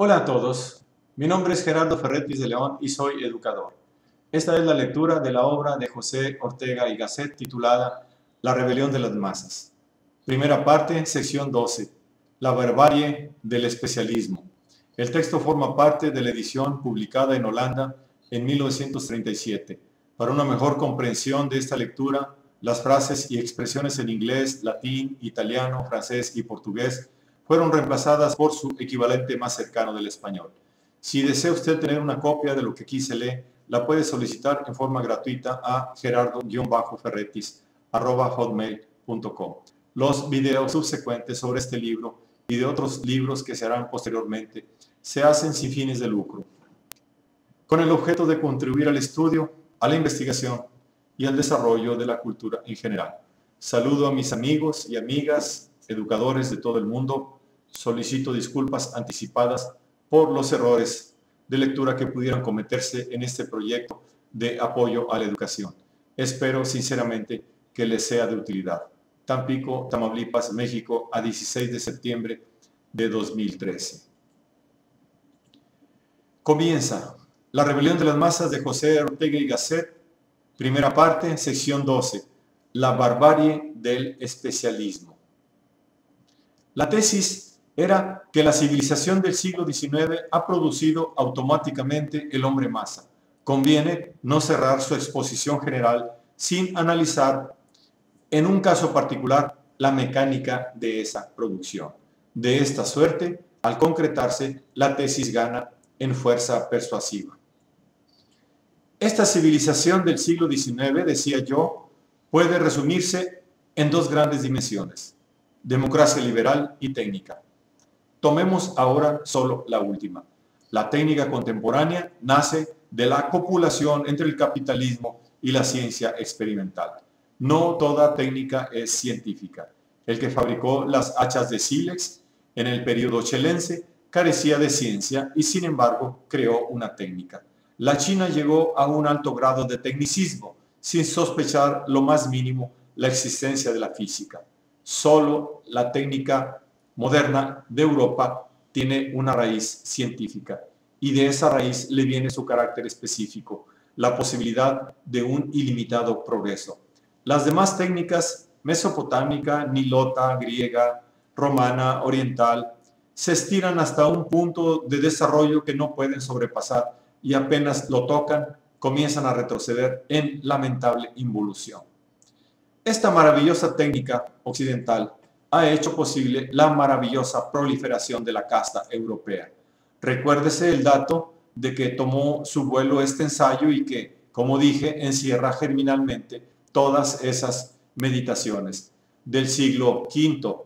Hola a todos, mi nombre es Gerardo Ferretis de León y soy educador. Esta es la lectura de la obra de José Ortega y Gasset titulada La rebelión de las masas. Primera parte, sección 12, La barbarie del especialismo. El texto forma parte de la edición publicada en Holanda en 1937. Para una mejor comprensión de esta lectura, las frases y expresiones en inglés, latín, italiano, francés y portugués fueron reemplazadas por su equivalente más cercano del español. Si desea usted tener una copia de lo que aquí se lee, la puede solicitar en forma gratuita a gerardo-ferretis@hotmail.com. Los videos subsecuentes sobre este libro y de otros libros que se harán posteriormente se hacen sin fines de lucro, con el objeto de contribuir al estudio, a la investigación y al desarrollo de la cultura en general. Saludo a mis amigos y amigas, educadores de todo el mundo. Solicito disculpas anticipadas por los errores de lectura que pudieran cometerse en este proyecto de apoyo a la educación. Espero sinceramente que les sea de utilidad. Tampico, Tamaulipas, México, a 16 de septiembre de 2013. Comienza La rebelión de las masas de José Ortega y Gasset, primera parte, sección 12, La barbarie del especialismo. La tesis era que la civilización del siglo XIX ha producido automáticamente el hombre masa. Conviene no cerrar su exposición general sin analizar en un caso particular la mecánica de esa producción. De esta suerte, al concretarse, la tesis gana en fuerza persuasiva. Esta civilización del siglo XIX, decía yo, puede resumirse en dos grandes dimensiones: democracia liberal y técnica. Tomemos ahora solo la última. La técnica contemporánea nace de la copulación entre el capitalismo y la ciencia experimental. No toda técnica es científica. El que fabricó las hachas de sílex en el período chelense carecía de ciencia y sin embargo creó una técnica. La China llegó a un alto grado de tecnicismo sin sospechar lo más mínimo la existencia de la física. Solo la técnica moderna de Europa tiene una raíz científica y de esa raíz le viene su carácter específico, la posibilidad de un ilimitado progreso. Las demás técnicas, mesopotámica, nilota, griega, romana, oriental, se estiran hasta un punto de desarrollo que no pueden sobrepasar y apenas lo tocan, comienzan a retroceder en lamentable involución. Esta maravillosa técnica occidental ha hecho posible la maravillosa proliferación de la casta europea. Recuérdese el dato de que tomó su vuelo este ensayo y que, como dije, encierra germinalmente todas esas meditaciones. Del siglo V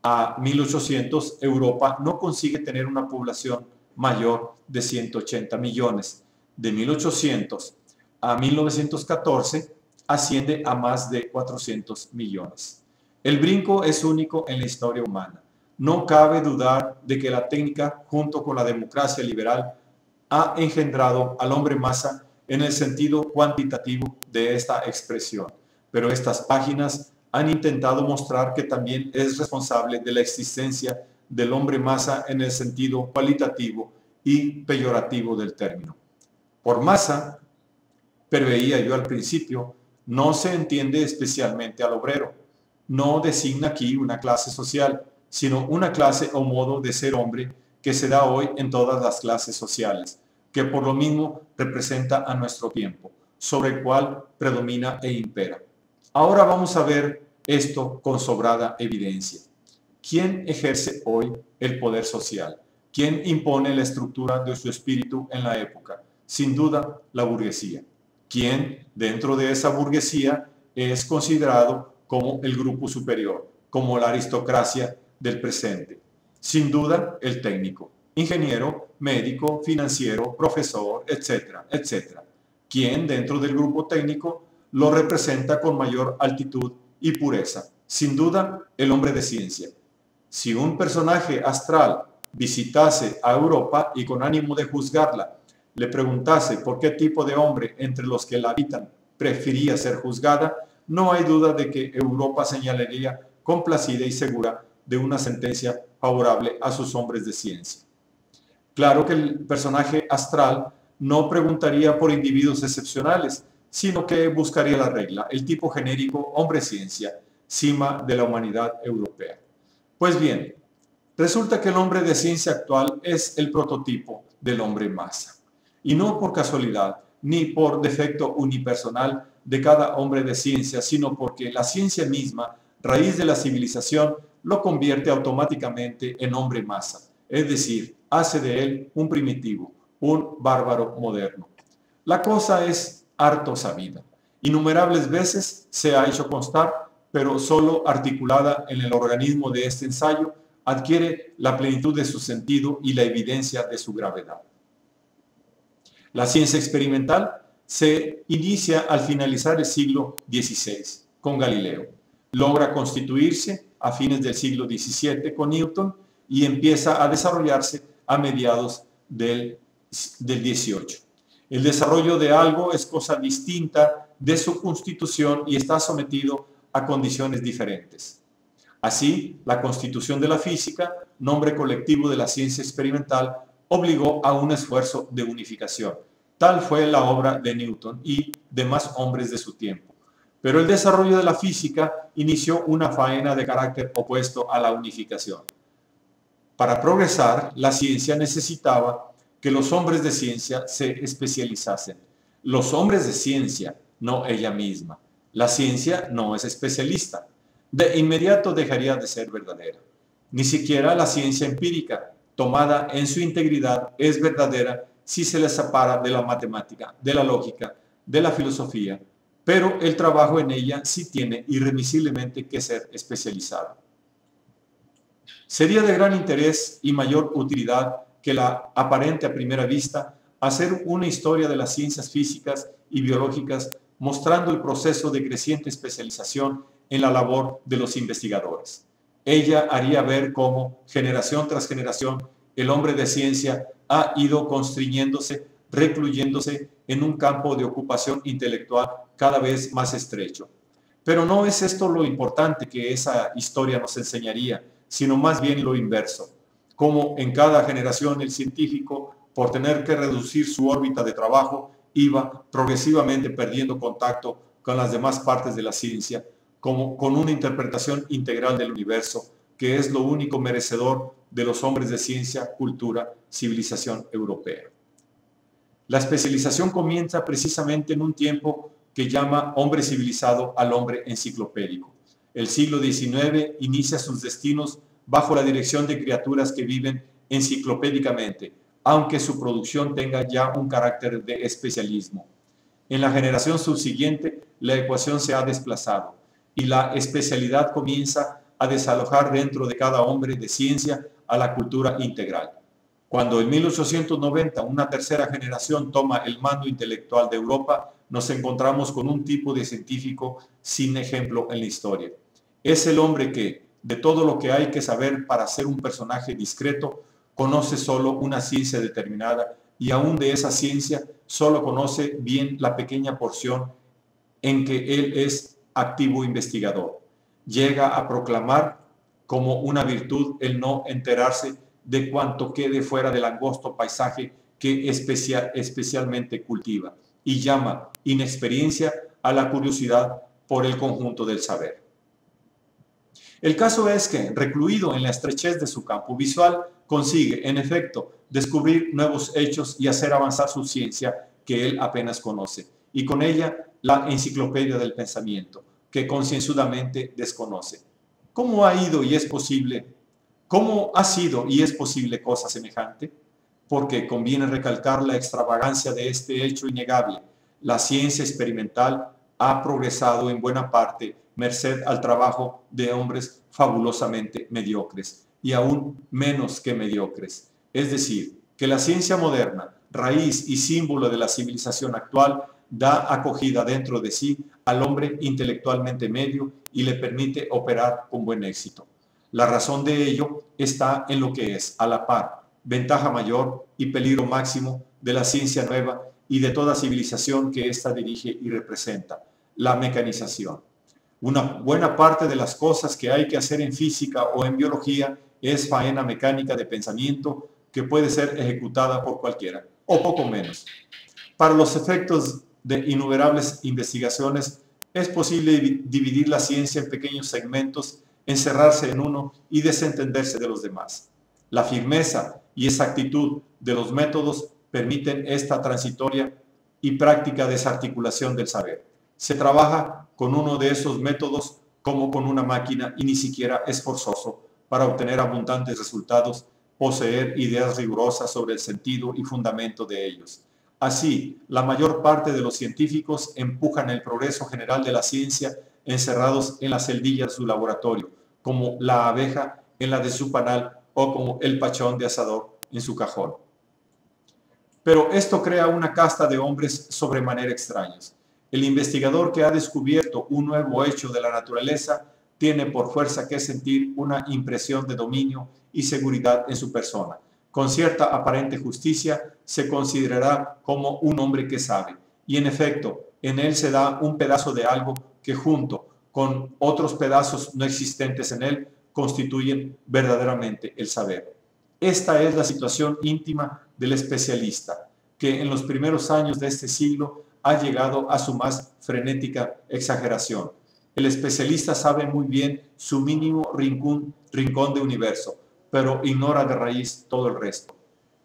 a 1800, Europa no consigue tener una población mayor de 180 millones. De 1800 a 1914 asciende a más de 400 millones. El brinco es único en la historia humana. No cabe dudar de que la técnica, junto con la democracia liberal, ha engendrado al hombre masa en el sentido cuantitativo de esta expresión. Pero estas páginas han intentado mostrar que también es responsable de la existencia del hombre masa en el sentido cualitativo y peyorativo del término. Por masa, preveía yo al principio, no se entiende especialmente al obrero. No designa aquí una clase social, sino una clase o modo de ser hombre que se da hoy en todas las clases sociales, que por lo mismo representa a nuestro tiempo, sobre el cual predomina e impera. Ahora vamos a ver esto con sobrada evidencia. ¿Quién ejerce hoy el poder social? ¿Quién impone la estructura de su espíritu en la época? Sin duda, la burguesía. ¿Quién dentro de esa burguesía es considerado como el grupo superior, como la aristocracia del presente? Sin duda, el técnico, ingeniero, médico, financiero, profesor, etcétera, etcétera. ¿Quién dentro del grupo técnico lo representa con mayor altitud y pureza? Sin duda, el hombre de ciencia. Si un personaje astral visitase a Europa y con ánimo de juzgarla, le preguntase por qué tipo de hombre entre los que la habitan prefería ser juzgada, no hay duda de que Europa señalaría complacida y segura de una sentencia favorable a sus hombres de ciencia. Claro que el personaje astral no preguntaría por individuos excepcionales, sino que buscaría la regla, el tipo genérico hombre ciencia, cima de la humanidad europea. Pues bien, resulta que el hombre de ciencia actual es el prototipo del hombre masa. Y no por casualidad, ni por defecto unipersonal de cada hombre de ciencia, sino porque la ciencia misma, raíz de la civilización, lo convierte automáticamente en hombre masa, es decir, hace de él un primitivo, un bárbaro moderno. La cosa es harto sabida. Innumerables veces se ha hecho constar, pero solo articulada en el organismo de este ensayo, adquiere la plenitud de su sentido y la evidencia de su gravedad. La ciencia experimental se inicia al finalizar el siglo XVI con Galileo. Logra constituirse a fines del siglo XVII con Newton y empieza a desarrollarse a mediados del XVIII. El desarrollo de algo es cosa distinta de su constitución y está sometido a condiciones diferentes. Así, la constitución de la física, nombre colectivo de la ciencia experimental, obligó a un esfuerzo de unificación. Tal fue la obra de Newton y demás hombres de su tiempo. Pero el desarrollo de la física inició una faena de carácter opuesto a la unificación. Para progresar, la ciencia necesitaba que los hombres de ciencia se especializasen. Los hombres de ciencia, no ella misma. La ciencia no es especialista. De inmediato dejaría de ser verdadera. Ni siquiera la ciencia empírica, tomada en su integridad, es verdadera si se le separa de la matemática, de la lógica, de la filosofía, pero el trabajo en ella sí tiene irremisiblemente que ser especializado. Sería de gran interés y mayor utilidad que la aparente a primera vista hacer una historia de las ciencias físicas y biológicas mostrando el proceso de creciente especialización en la labor de los investigadores. Ella haría ver cómo, generación tras generación, el hombre de ciencia ha ido constriñéndose, recluyéndose en un campo de ocupación intelectual cada vez más estrecho. Pero no es esto lo importante que esa historia nos enseñaría, sino más bien lo inverso, cómo en cada generación el científico, por tener que reducir su órbita de trabajo, iba progresivamente perdiendo contacto con las demás partes de la ciencia, como con una interpretación integral del universo, que es lo único merecedor de los hombres de ciencia, cultura, civilización europea. La especialización comienza precisamente en un tiempo que llama hombre civilizado al hombre enciclopédico. El siglo XIX inicia sus destinos bajo la dirección de criaturas que viven enciclopédicamente, aunque su producción tenga ya un carácter de especialismo. En la generación subsiguiente, la ecuación se ha desplazado y la especialidad comienza a desalojar dentro de cada hombre de ciencia a la cultura integral. Cuando en 1890 una tercera generación toma el mando intelectual de Europa, nos encontramos con un tipo de científico sin ejemplo en la historia. Es el hombre que, de todo lo que hay que saber para ser un personaje discreto, conoce solo una ciencia determinada y aún de esa ciencia solo conoce bien la pequeña porción en que él es activo investigador. Llega a proclamar como una virtud el no enterarse de cuanto quede fuera del angosto paisaje que especialmente cultiva y llama inexperiencia a la curiosidad por el conjunto del saber. El caso es que, recluido en la estrechez de su campo visual, consigue, en efecto, descubrir nuevos hechos y hacer avanzar su ciencia que él apenas conoce, y con ella la enciclopedia del pensamiento, que concienzudamente desconoce. ¿Cómo ha ido y es posible? ¿Cómo ha sido y es posible cosa semejante? Porque conviene recalcar la extravagancia de este hecho innegable. La ciencia experimental ha progresado en buena parte merced al trabajo de hombres fabulosamente mediocres y aún menos que mediocres. Es decir, que la ciencia moderna, raíz y símbolo de la civilización actual, da acogida dentro de sí al hombre intelectualmente medio y le permite operar con buen éxito. La razón de ello está en lo que es, a la par, ventaja mayor y peligro máximo de la ciencia nueva y de toda civilización que ésta dirige y representa, la mecanización. Una buena parte de las cosas que hay que hacer en física o en biología es faena mecánica de pensamiento que puede ser ejecutada por cualquiera, o poco menos. Para los efectos de innumerables investigaciones, es posible dividir la ciencia en pequeños segmentos, encerrarse en uno y desentenderse de los demás. La firmeza y exactitud de los métodos permiten esta transitoria y práctica desarticulación del saber. Se trabaja con uno de esos métodos como con una máquina y ni siquiera es forzoso, para obtener abundantes resultados, poseer ideas rigurosas sobre el sentido y fundamento de ellos. Así, la mayor parte de los científicos empujan el progreso general de la ciencia encerrados en las celdillas de su laboratorio, como la abeja en la de su panal o como el pachón de asador en su cajón. Pero esto crea una casta de hombres sobremanera extraños. El investigador que ha descubierto un nuevo hecho de la naturaleza tiene por fuerza que sentir una impresión de dominio y seguridad en su persona. Con cierta aparente justicia se considerará como un hombre que sabe, y en efecto, en él se da un pedazo de algo que junto con otros pedazos no existentes en él constituyen verdaderamente el saber. Esta es la situación íntima del especialista, que en los primeros años de este siglo ha llegado a su más frenética exageración. El especialista sabe muy bien su mínimo rincón de universo, pero ignora de raíz todo el resto.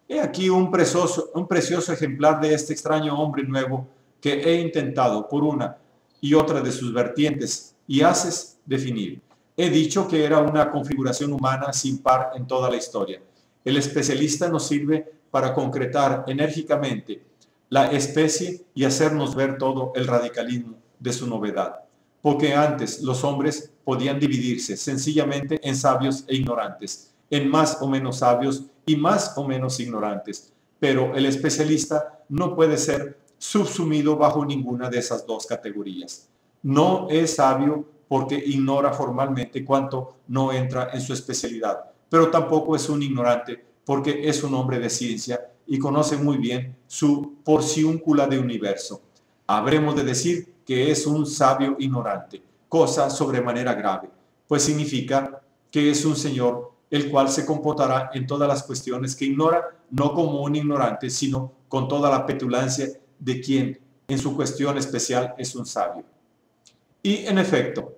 He aquí un precioso ejemplar de este extraño hombre nuevo que he intentado por una y otra de sus vertientes y haces definir. He dicho que era una configuración humana sin par en toda la historia. El especialista nos sirve para concretar enérgicamente la especie y hacernos ver todo el radicalismo de su novedad. Porque antes los hombres podían dividirse sencillamente en sabios e ignorantes, en más o menos sabios y más o menos ignorantes, pero el especialista no puede ser subsumido bajo ninguna de esas dos categorías. No es sabio porque ignora formalmente cuanto no entra en su especialidad, pero tampoco es un ignorante porque es un hombre de ciencia y conoce muy bien su porciúncula de universo. Habremos de decir que es un sabio ignorante, cosa sobremanera grave, pues significa que es un señor el cual se comportará en todas las cuestiones que ignora, no como un ignorante, sino con toda la petulancia de quien en su cuestión especial es un sabio. Y en efecto,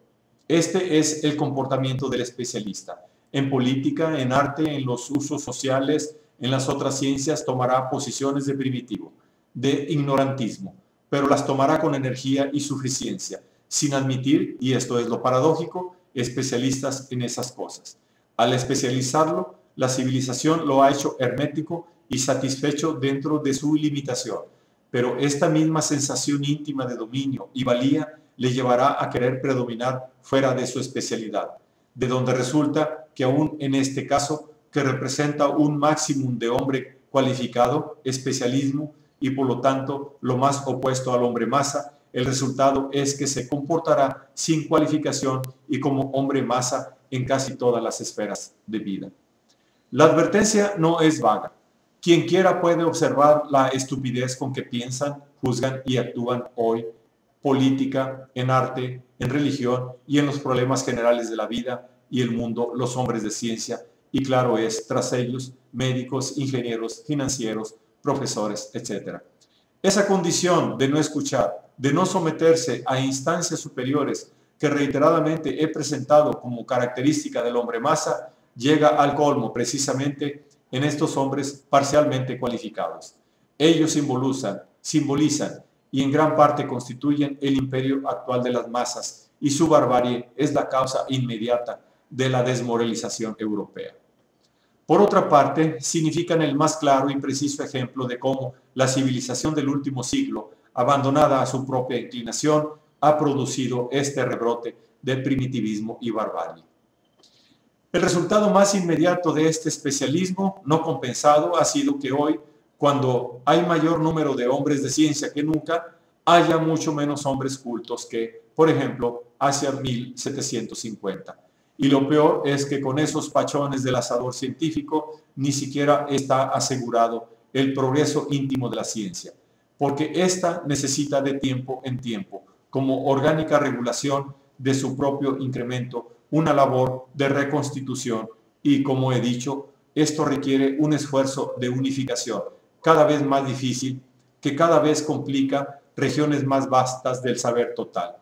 este es el comportamiento del especialista. En política, en arte, en los usos sociales, en las otras ciencias, tomará posiciones de primitivo, de ignorantismo, pero las tomará con energía y suficiencia, sin admitir, y esto es lo paradójico, especialistas en esas cosas. Al especializarlo, la civilización lo ha hecho hermético y satisfecho dentro de su limitación, pero esta misma sensación íntima de dominio y valía le llevará a querer predominar fuera de su especialidad, de donde resulta que aún en este caso, que representa un máximum de hombre cualificado, especialismo, y por lo tanto lo más opuesto al hombre masa, el resultado es que se comportará sin cualificación y como hombre masa en casi todas las esferas de vida. La advertencia no es vaga. Quien quiera puede observar la estupidez con que piensan, juzgan y actúan hoy, política, en arte, en religión y en los problemas generales de la vida y el mundo, los hombres de ciencia, y claro es, tras ellos, médicos, ingenieros, financieros, profesores, etc. Esa condición de no escuchar, de no someterse a instancias superiores que reiteradamente he presentado como característica del hombre masa, llega al colmo precisamente en estos hombres parcialmente cualificados. Ellos simbolizan y en gran parte constituyen el imperio actual de las masas, y su barbarie es la causa inmediata de la desmoralización europea. Por otra parte, significan el más claro y preciso ejemplo de cómo la civilización del último siglo, abandonada a su propia inclinación, ha producido este rebrote del primitivismo y barbarie. El resultado más inmediato de este especialismo no compensado ha sido que hoy, cuando hay mayor número de hombres de ciencia que nunca, haya mucho menos hombres cultos que, por ejemplo, hacia 1750. Y lo peor es que con esos pachones del asador científico ni siquiera está asegurado el progreso íntimo de la ciencia, porque ésta necesita de tiempo en tiempo, como orgánica regulación de su propio incremento, una labor de reconstitución y, como he dicho, Esto requiere un esfuerzo de unificación cada vez más difícil, que cada vez complica regiones más vastas del saber total.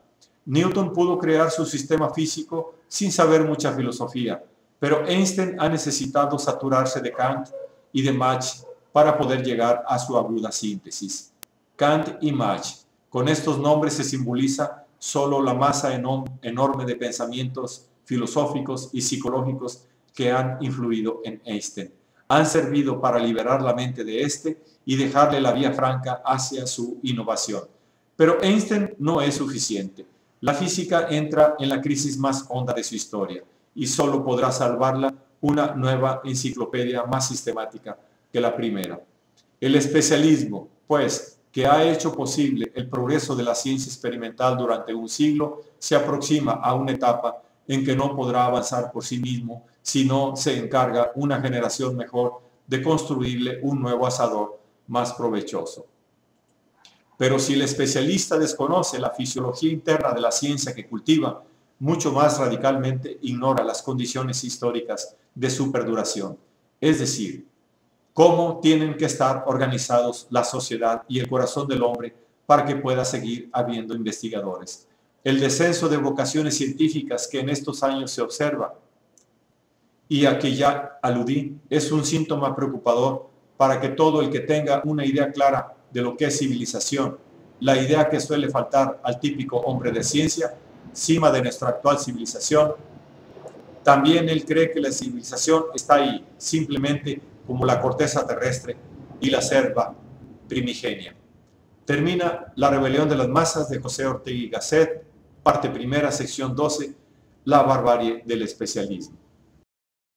Newton pudo crear su sistema físico sin saber mucha filosofía, pero Einstein ha necesitado saturarse de Kant y de Mach para poder llegar a su aguda síntesis. Kant y Mach, con estos nombres se simboliza solo la masa enorme de pensamientos filosóficos y psicológicos que han influido en Einstein. Han servido para liberar la mente de éste y dejarle la vía franca hacia su innovación. Pero Einstein no es suficiente. La física entra en la crisis más honda de su historia y solo podrá salvarla una nueva enciclopedia más sistemática que la primera. El especialismo, pues, que ha hecho posible el progreso de la ciencia experimental durante un siglo, se aproxima a una etapa en que no podrá avanzar por sí mismo si no se encarga una generación mejor de construirle un nuevo asador más provechoso. Pero si el especialista desconoce la fisiología interna de la ciencia que cultiva, mucho más radicalmente ignora las condiciones históricas de su perduración, es decir, cómo tienen que estar organizados la sociedad y el corazón del hombre para que pueda seguir habiendo investigadores. El descenso de vocaciones científicas que en estos años se observa y a que ya aludí es un síntoma preocupador para que todo el que tenga una idea clara de lo que es civilización, la idea que suele faltar al típico hombre de ciencia, cima de nuestra actual civilización, también él cree que la civilización está ahí, simplemente como la corteza terrestre y la selva primigenia. Termina La rebelión de las masas de José Ortega y Gasset, parte primera, sección 12, La barbarie del especialismo.